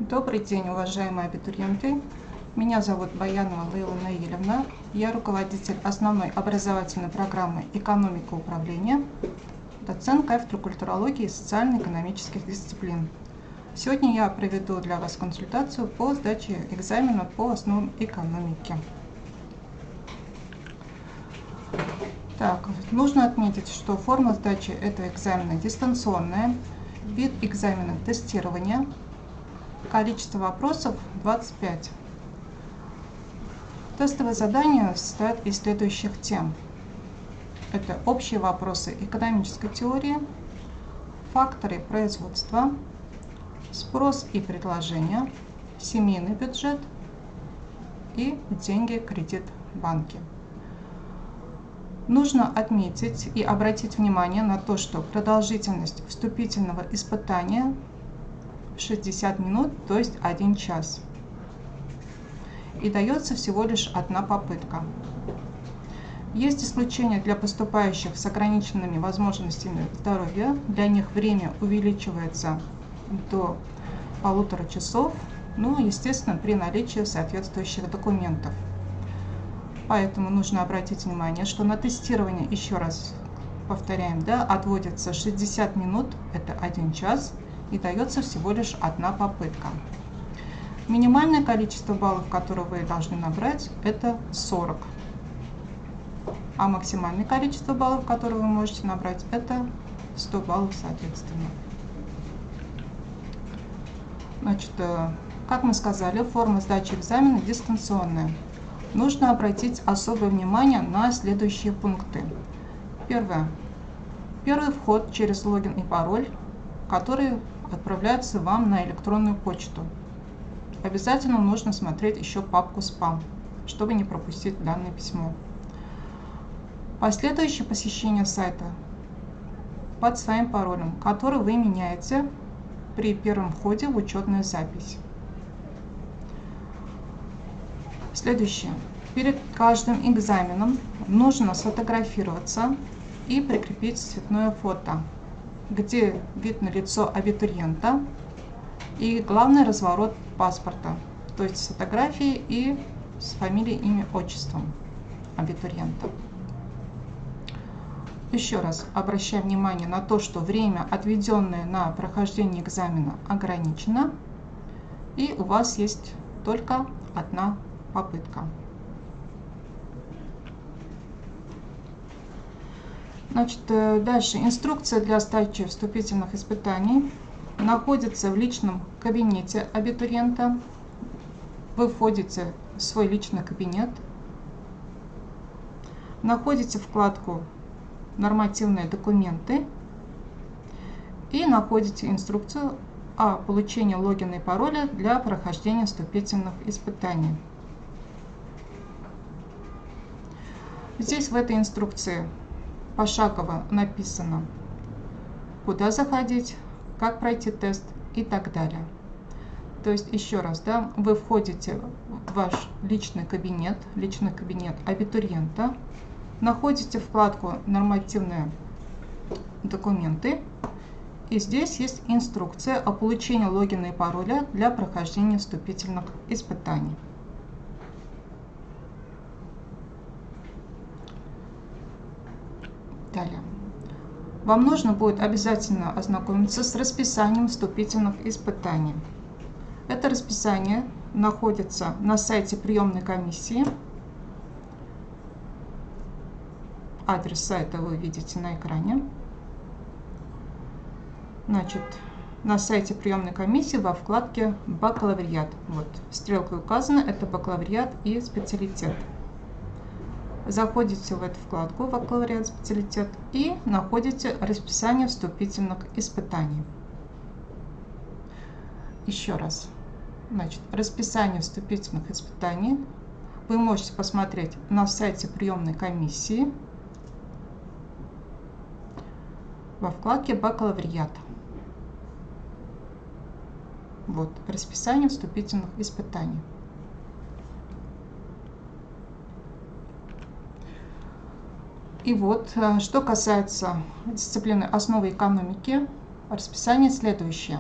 Добрый день, уважаемые абитуриенты! Меня зовут Баянова Лейла Наилевна. Я руководитель основной образовательной программы «Экономика управления», доцент кафедры культурологии и социально-экономических дисциплин. Сегодня я проведу для вас консультацию по сдаче экзамена по основам экономики. Нужно отметить, что форма сдачи этого экзамена дистанционная, вид экзамена тестирования, количество вопросов 25. Тестовые задания состоят из следующих тем. Это общие вопросы экономической теории, факторы производства, спрос и предложение, семейный бюджет и деньги, кредит, банки. Нужно отметить и обратить внимание на то, что продолжительность вступительного испытания 60 минут, то есть 1 час. И дается всего лишь одна попытка. Есть исключения для поступающих с ограниченными возможностями здоровья. Для них время увеличивается до 1,5 часов, естественно, при наличии соответствующих документов. Поэтому нужно обратить внимание, что на тестирование, еще раз повторяем, отводится 60 минут, это 1 час, и дается всего лишь одна попытка. Минимальное количество баллов, которые вы должны набрать, это 40. А максимальное количество баллов, которые вы можете набрать, это 100 баллов соответственно. Как мы сказали, форма сдачи экзамена дистанционная. Нужно обратить особое внимание на следующие пункты. Первое. Первый вход через логин и пароль, который отправляется вам на электронную почту. Обязательно нужно смотреть еще папку «Спам», чтобы не пропустить данное письмо. Последующее посещение сайта под своим паролем, который вы меняете при первом входе в учетную запись. Следующее. Перед каждым экзаменом нужно сфотографироваться и прикрепить цветное фото, где видно лицо абитуриента и главный разворот паспорта, то есть с фотографией и с фамилией, имя, отчеством абитуриента. Еще раз обращаем внимание на то, что время, отведенное на прохождение экзамена, ограничено, и у вас есть только одна попытка. Дальше. Инструкция для сдачи вступительных испытаний находится в личном кабинете абитуриента. Вы входите в свой личный кабинет, находите вкладку «Нормативные документы» и находите инструкцию о получении логина и пароля для прохождения вступительных испытаний. Здесь в этой инструкции пошагово написано, куда заходить, как пройти тест и так далее. То есть, еще раз, вы входите в ваш личный кабинет абитуриента, находите вкладку «Нормативные документы», и здесь есть инструкция о получении логина и пароля для прохождения вступительных испытаний. Далее. Вам нужно будет обязательно ознакомиться с расписанием вступительных испытаний. Это расписание находится на сайте приемной комиссии. Адрес сайта вы видите на экране. На сайте приемной комиссии во вкладке «Бакалавриат». Стрелкой указано, это бакалавриат и специалитет. Заходите в эту вкладку «Бакалавриат, специалитет» и находите расписание вступительных испытаний. Еще раз. Расписание вступительных испытаний вы можете посмотреть на сайте приемной комиссии во вкладке «Бакалавриат». Расписание вступительных испытаний. И что касается дисциплины «Основы экономики», расписание следующее.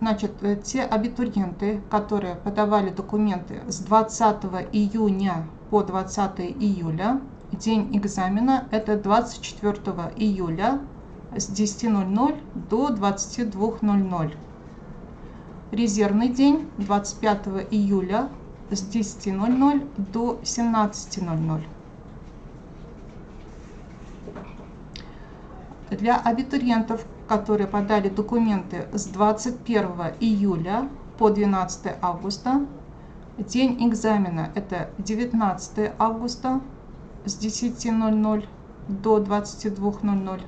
Значит, те абитуриенты, которые подавали документы с 20 июня по 20 июля, день экзамена это 24 июля с 10:00 до 22:00. Резервный день 25 июля с 10:00 до 17:00. Для абитуриентов, которые подали документы с 21 июля по 12 августа, день экзамена это 19 августа с 10:00 до 22:00.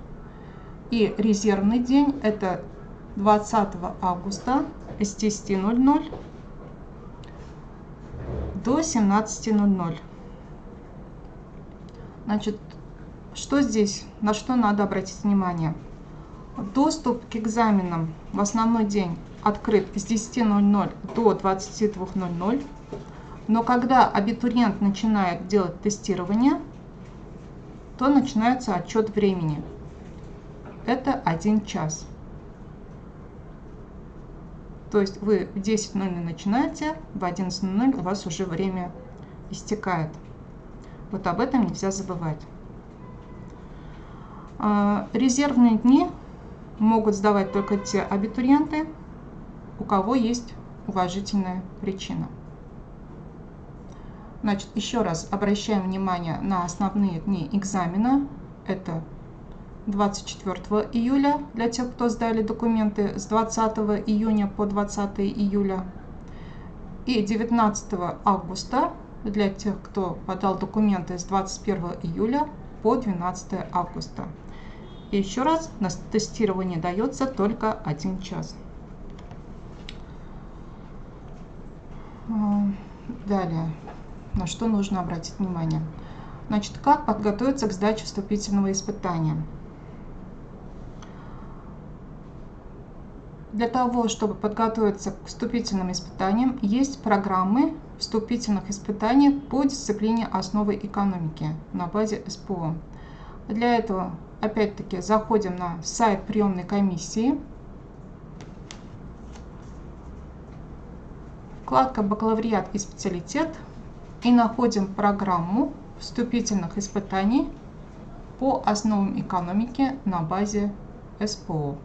И резервный день это 20 августа с 10:00 до 17:00. Значит, что здесь, на что надо обратить внимание? Доступ к экзаменам в основной день открыт с 10:00 до 22:00, но когда абитуриент начинает делать тестирование, то начинается отчет времени. Это 1 час. То есть вы в 10:00 начинаете, в 11:00 у вас уже время истекает. Вот об этом нельзя забывать. Резервные дни могут сдавать только те абитуриенты, у кого есть уважительная причина. Значит, еще раз обращаем внимание на основные дни экзамена. Это 24 июля для тех, кто сдали документы с 20 июня по 20 июля. И 19 августа для тех, кто подал документы с 21 июля по 12 августа. И еще раз, на тестирование дается только 1 час. Далее, на что нужно обратить внимание. Значит, как подготовиться к сдаче вступительного испытания? Для того, чтобы подготовиться к вступительным испытаниям, есть программы вступительных испытаний по дисциплине основы экономики на базе СПО. Для этого, опять-таки, заходим на сайт приемной комиссии. Вкладка «Бакалавриат и специалитет» и находим программу вступительных испытаний по основам экономики на базе СПО.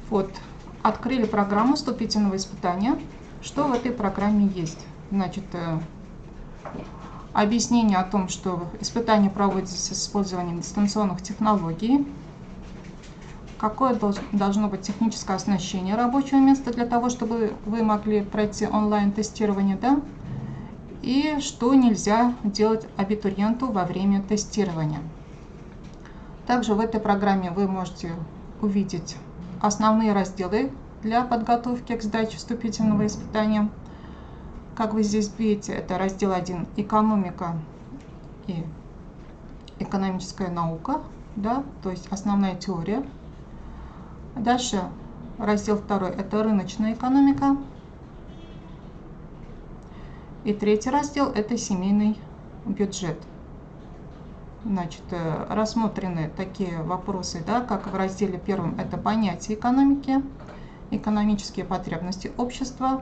Вот, открыли программу вступительного испытания. Что в этой программе есть? Значит, объяснение о том, что испытание проводится с использованием дистанционных технологий, какое должно быть техническое оснащение рабочего места для того, чтобы вы могли пройти онлайн-тестирование, да? И что нельзя делать абитуриенту во время тестирования. Также в этой программе вы можете увидеть основные разделы для подготовки к сдаче вступительного испытания. Как вы здесь видите, это раздел 1 «Экономика и экономическая наука», да, то есть основная теория. Дальше раздел 2 это «Рыночная экономика». И третий раздел это «Семейный бюджет». Значит, рассмотрены такие вопросы, да, как в разделе 1 это понятие экономики, экономические потребности общества,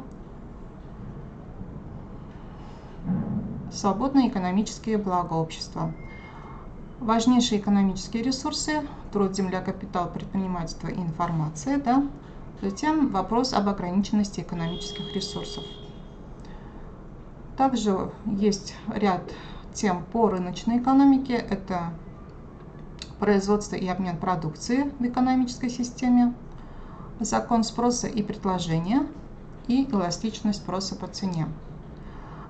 свободные экономические блага общества, важнейшие экономические ресурсы, труд, земля, капитал, предпринимательство и информация, да, затем вопрос об ограниченности экономических ресурсов. Также есть ряд тем по рыночной экономике, это производство и обмен продукции в экономической системе, закон спроса и предложения и эластичность спроса по цене.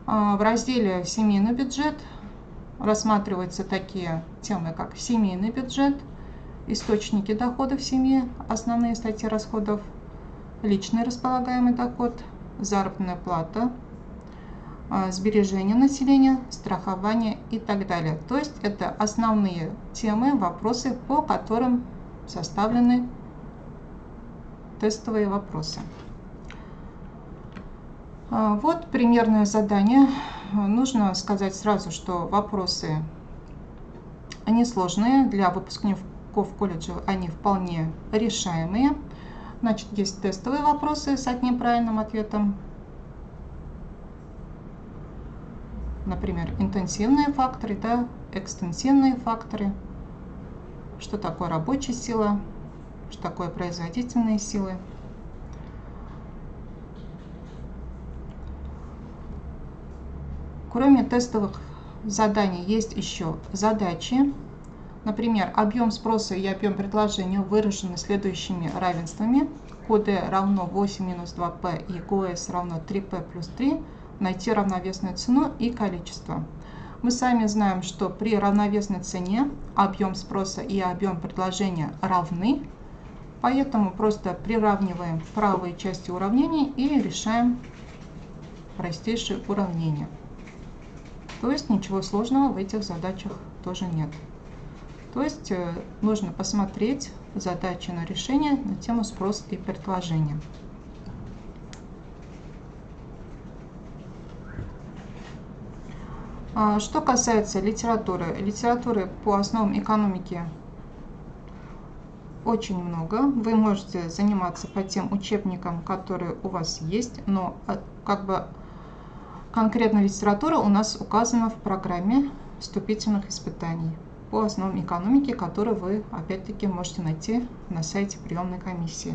В разделе «Семейный бюджет» рассматриваются такие темы, как семейный бюджет, источники доходов семьи, основные статьи расходов, личный располагаемый доход, заработная плата, сбережения населения, страхование и так далее. То есть это основные темы, вопросы, по которым составлены тестовые вопросы. Вот примерное задание нужно сказать сразу, что вопросы несложные для выпускников колледжа, они вполне решаемые. Значит, есть тестовые вопросы с одним правильным ответом. Например, интенсивные факторы, да, экстенсивные факторы. Что такое рабочая сила, что такое производительные силы. Кроме тестовых заданий есть еще задачи. Например, объем спроса и объем предложения выражены следующими равенствами. QD равно 8 минус 2P и QS равно 3P плюс 3. Найти равновесную цену и количество. Мы сами знаем, что при равновесной цене объем спроса и объем предложения равны. Поэтому просто приравниваем правые части уравнений и решаем простейшие уравнения. То есть ничего сложного в этих задачах тоже нет. То есть нужно посмотреть задачи на решение на тему спрос и предложение. Что касается литературы. Литературы по основам экономики очень много. Вы можете заниматься по тем учебникам, которые у вас есть, но конкретно литература у нас указана в программе вступительных испытаний по основам экономики, которые вы опять-таки можете найти на сайте приемной комиссии.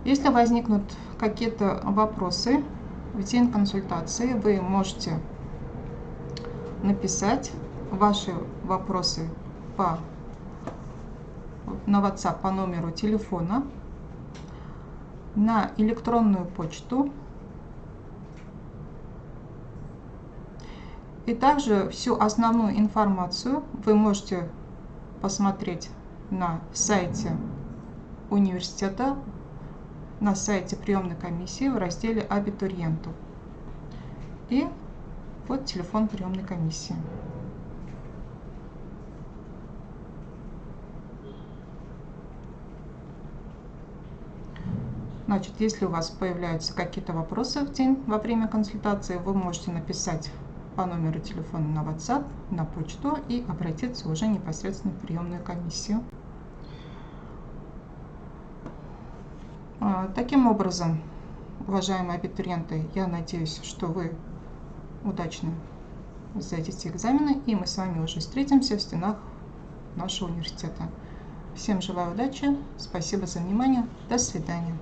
Если возникнут какие-то вопросы в день консультации, вы можете написать ваши вопросы на WhatsApp по номеру телефона, на электронную почту. И также всю основную информацию вы можете посмотреть на сайте университета, на сайте приемной комиссии в разделе «Абитуриенту» и под телефон приемной комиссии. Значит, если у вас появляются какие-то вопросы в день во время консультации, вы можете написать по номеру телефона на WhatsApp, на почту и обратиться уже непосредственно в приемную комиссию. Таким образом, уважаемые абитуриенты, я надеюсь, что вы удачно сдадите экзамены, и мы с вами уже встретимся в стенах нашего университета. Всем желаю удачи, спасибо за внимание, до свидания.